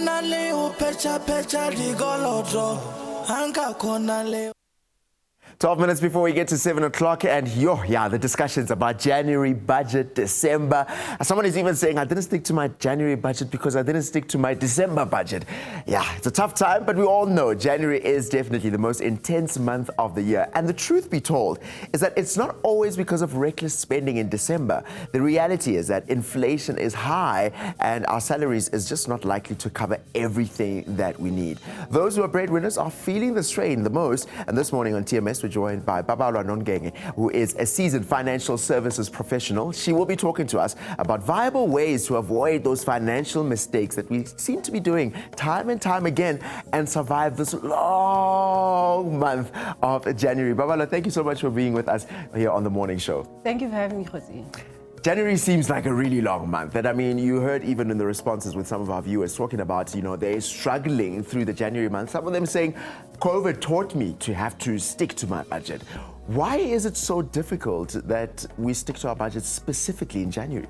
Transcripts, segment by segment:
khona le upecha pecha digolodo anga khona le 12 minutes before we get to 7 o'clock, and the discussions about January budget, December. Someone is even saying, I didn't stick to my January budget because I didn't stick to my December budget. Yeah, it's a tough time, but we all know January is definitely the most intense month of the year. And the truth be told is that it's not always because of reckless spending in December. The reality is that inflation is high and our salaries is just not likely to cover everything that we need. Those who are breadwinners are feeling the strain the most. And this morning on TMS, we're joined by Babalwa Nongenge, who is a seasoned financial services professional. She will be talking to us about viable ways to avoid those financial mistakes that we seem to be doing time and time again and survive this long month of January. Babalwa, thank you so much for being with us here on the morning show. Thank you for having me, Khosi. January seems like a really long month. And I mean, you heard even in the responses with some of our viewers talking about, they're struggling through the January month. Some of them saying, COVID taught me to have to stick to my budget. Why is it so difficult that we stick to our budget specifically in January?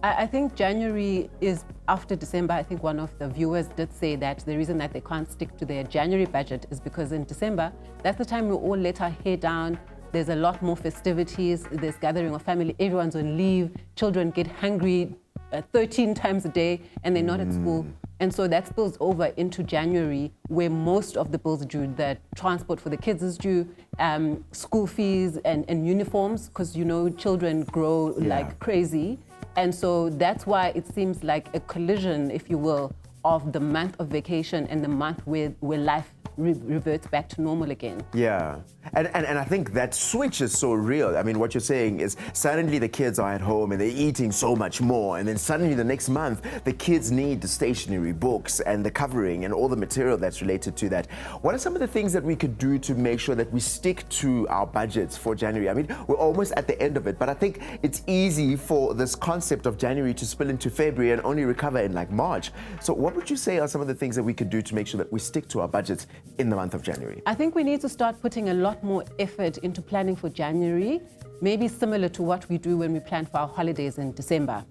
I think January is after December. I think one of the viewers did say that the reason that they can't stick to their January budget is because in December, that's the time we all let our hair down. There's a lot more festivities, there's gathering of family, everyone's on leave, children get hungry 13 times a day and they're not at school. And so that spills over into January where most of the bills are due. The transport for the kids is due, school fees and uniforms, because children grow like crazy. And so that's why it seems like a collision, if you will, of the month of vacation and the month where life reverts back to normal again. Yeah, and I think that switch is so real. I mean, what you're saying is suddenly the kids are at home and they're eating so much more, and then suddenly the next month the kids need the stationery, books and the covering and all the material that's related to that. What are some of the things that we could do to make sure that we stick to our budgets for January? I mean, we're almost at the end of it, but I think it's easy for this concept of January to spill into February and only recover in like March. So what would you say are some of the things that we could do to make sure that we stick to our budgets in the month of January? I think we need to start putting a lot more effort into planning for January, maybe similar to what we do when we plan for our holidays in December.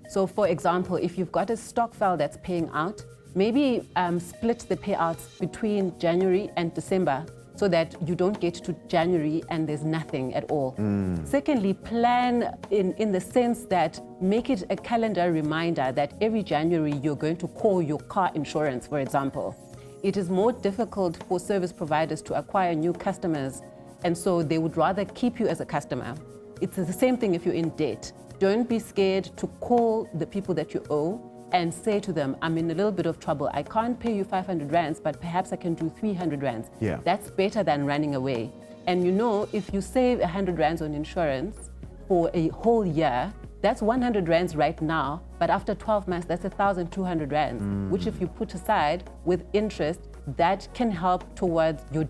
So for example, if you've got a stock file that's paying out, maybe split the payouts between January and December so that you don't get to January and there's nothing at all. Secondly, plan in the sense that make it a calendar reminder that every January you're going to call your car insurance, for example. It is more difficult for service providers to acquire new customers, and so they would rather keep you as a customer. It's the same thing if you're in debt. Don't be scared to call the people that you owe and say to them, I'm in a little bit of trouble. I can't pay you 500 rands, but perhaps I can do 300 rands. Yeah. That's better than running away. And if you save 100 rands on insurance for a whole year, that's 100 rands right now, but after 12 months, that's 1,200 rands, which if you put aside with interest, that can help towards your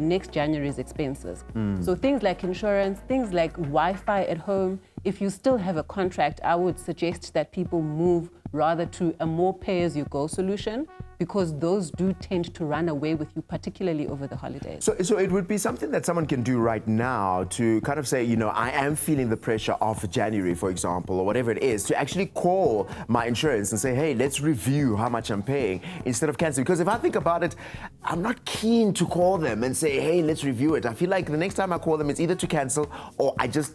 next January's expenses. So things like insurance, things like Wi-Fi at home, if you still have a contract, I would suggest that people move rather to a more pay-as-you-go solution, because those do tend to run away with you, particularly over the holidays. So it would be something that someone can do right now to kind of say, I am feeling the pressure of January, for example, or whatever it is, to actually call my insurance and say, hey, let's review how much I'm paying instead of canceling. Because if I think about it, I'm not keen to call them and say, hey, let's review it. I feel like the next time I call them, it's either to cancel or I just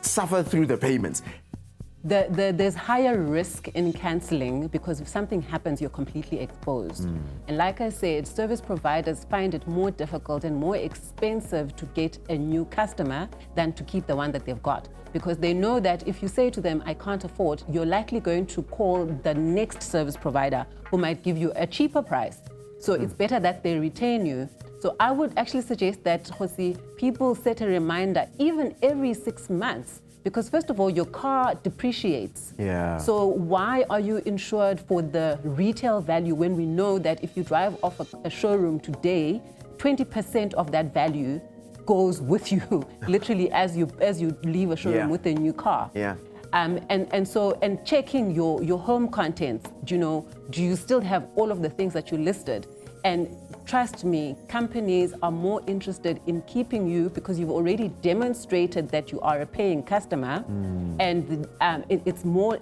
suffer through the payments. There's higher risk in cancelling because if something happens, you're completely exposed. And like I said, service providers find it more difficult and more expensive to get a new customer than to keep the one that they've got. Because they know that if you say to them, I can't afford, you're likely going to call the next service provider who might give you a cheaper price. So it's better that they retain you. So I would actually suggest that, Khosi, people set a reminder even every 6 months. Because first of all, your car depreciates. Yeah. So why are you insured for the retail value when we know that if you drive off a showroom today, 20% of that value goes with you, literally as you leave a showroom with a new car. Yeah. And checking your home contents, do you still have all of the things that you listed? And trust me, companies are more interested in keeping you because you've already demonstrated that you are a paying customer, and it's more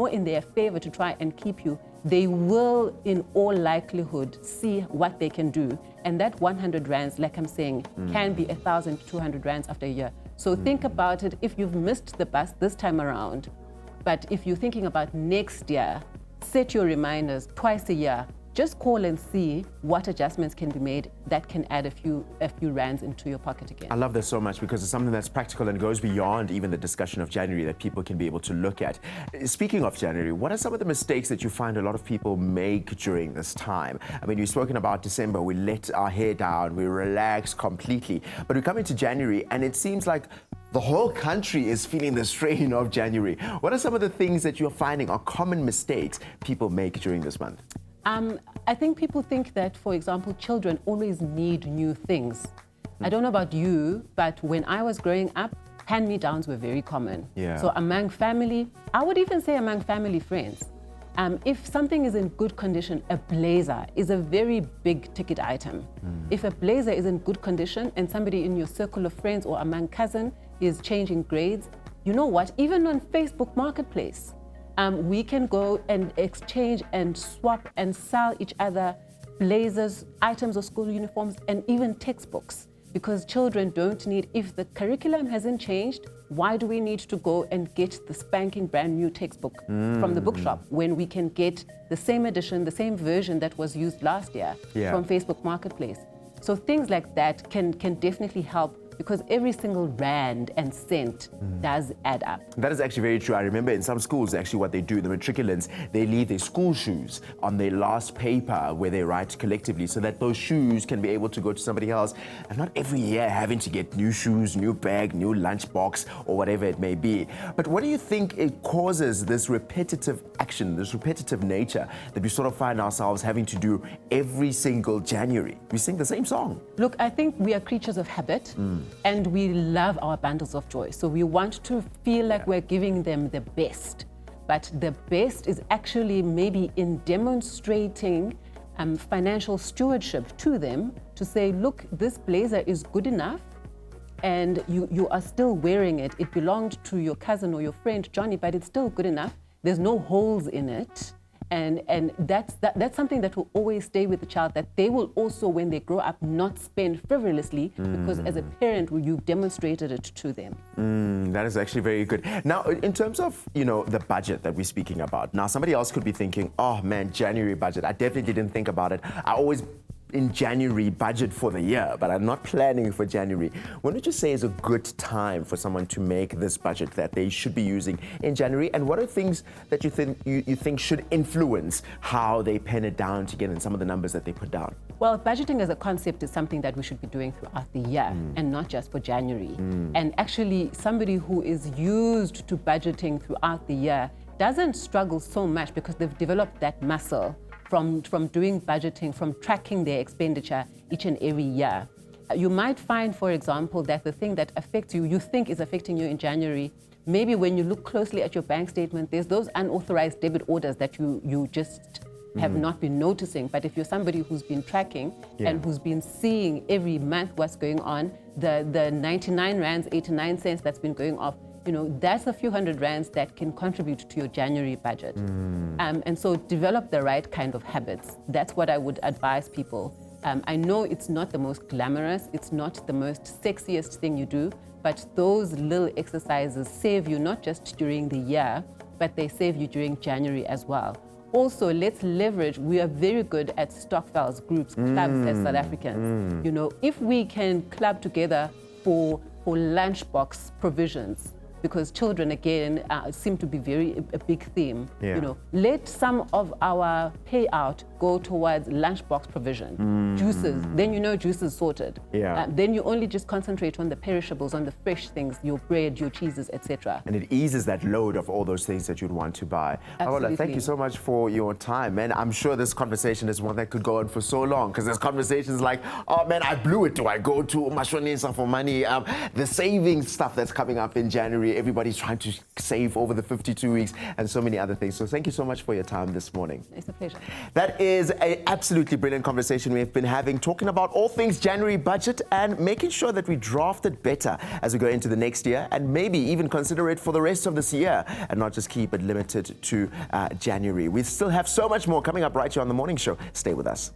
in their favor to try and keep you they will, in all likelihood, see what they can do. And that 100 rands, like I'm saying, can be 1,200 rands after a year. So think about it. If you've missed the bus this time around, but if you're thinking about next year, set your reminders twice a year. Just call and see what adjustments can be made that can add a few rands into your pocket again. I love this so much because it's something that's practical and goes beyond even the discussion of January that people can be able to look at. Speaking of January, what are some of the mistakes that you find a lot of people make during this time? I mean, you've spoken about December, we let our hair down, we relax completely, but we come into January and it seems like the whole country is feeling the strain of January. What are some of the things that you're finding are common mistakes people make during this month? I think people think that, for example, children always need new things. I don't know about you, but when I was growing up, hand-me-downs were very common. Yeah. So among family, I would even say among family friends, if something is in good condition, a blazer is a very big ticket item. If a blazer is in good condition and somebody in your circle of friends or among cousin is changing grades, you know what, even on Facebook Marketplace, we can go and exchange and swap and sell each other blazers, items of school uniforms, and even textbooks. Because children don't need, if the curriculum hasn't changed, why do we need to go and get the spanking brand new textbook from the bookshop when we can get the same edition, the same version that was used last year from Facebook Marketplace? So things like that can definitely help, because every single rand and cent does add up. That is actually very true. I remember in some schools, actually what they do, the matriculants, they leave their school shoes on their last paper where they write collectively so that those shoes can be able to go to somebody else, and not every year having to get new shoes, new bag, new lunchbox, or whatever it may be. But what do you think it causes this repetitive action, this repetitive nature that we sort of find ourselves having to do every single January? We sing the same song. Look, I think we are creatures of habit. And we love our bundles of joy. So we want to feel like we're giving them the best. But the best is actually maybe in demonstrating financial stewardship to them, to say, look, this blazer is good enough and you are still wearing it. It belonged to your cousin or your friend, Johnny, but it's still good enough. There's no holes in it. And that's something that will always stay with the child, that they will also, when they grow up, not spend frivolously, because as a parent, you've demonstrated it to them. That is actually very good. Now, in terms of, the budget that we're speaking about, now somebody else could be thinking, oh man, January budget, I definitely didn't think about it. I always in January budget for the year, but I'm not planning for January. When would you say is a good time for someone to make this budget that they should be using in January? And what are things that you think should influence how they pen it down to get in some of the numbers that they put down? Well, budgeting as a concept is something that we should be doing throughout the year and not just for January. And actually, somebody who is used to budgeting throughout the year doesn't struggle so much because they've developed that muscle from doing budgeting, from tracking their expenditure each and every year. You might find, for example, that the thing that affects you, you think is affecting you in January, maybe when you look closely at your bank statement, there's those unauthorized debit orders that you just have not been noticing. But if you're somebody who's been tracking and who's been seeing every month what's going on, the 99 rands, 89 cents that's been going off, that's a few hundred rands that can contribute to your January budget. And so develop the right kind of habits. That's what I would advise people. I know it's not the most glamorous, it's not the most sexiest thing you do, but those little exercises save you not just during the year, but they save you during January as well. Also, let's leverage, we are very good at stokvels, groups, clubs as South Africans. If we can club together for lunchbox provisions, because children, again, seem to be a big theme. Let some of our payout go towards lunchbox provision, juices. Then juices sorted. Then you only just concentrate on the perishables, on the fresh things, your bread, your cheeses, etc. And it eases that load of all those things that you'd want to buy. Paola, thank you so much for your time, man. I'm sure this conversation is one that could go on for so long, because there's conversations like, oh man, I blew it. Do I go to Mashonisa for money? The savings stuff that's coming up in January. where everybody's trying to save over the 52 weeks and so many other things. So thank you so much for your time this morning. It's a pleasure. That is an absolutely brilliant conversation we've been having, talking about all things January budget and making sure that we draft it better as we go into the next year, and maybe even consider it for the rest of this year and not just keep it limited to January. We still have so much more coming up right here on The Morning Show. Stay with us.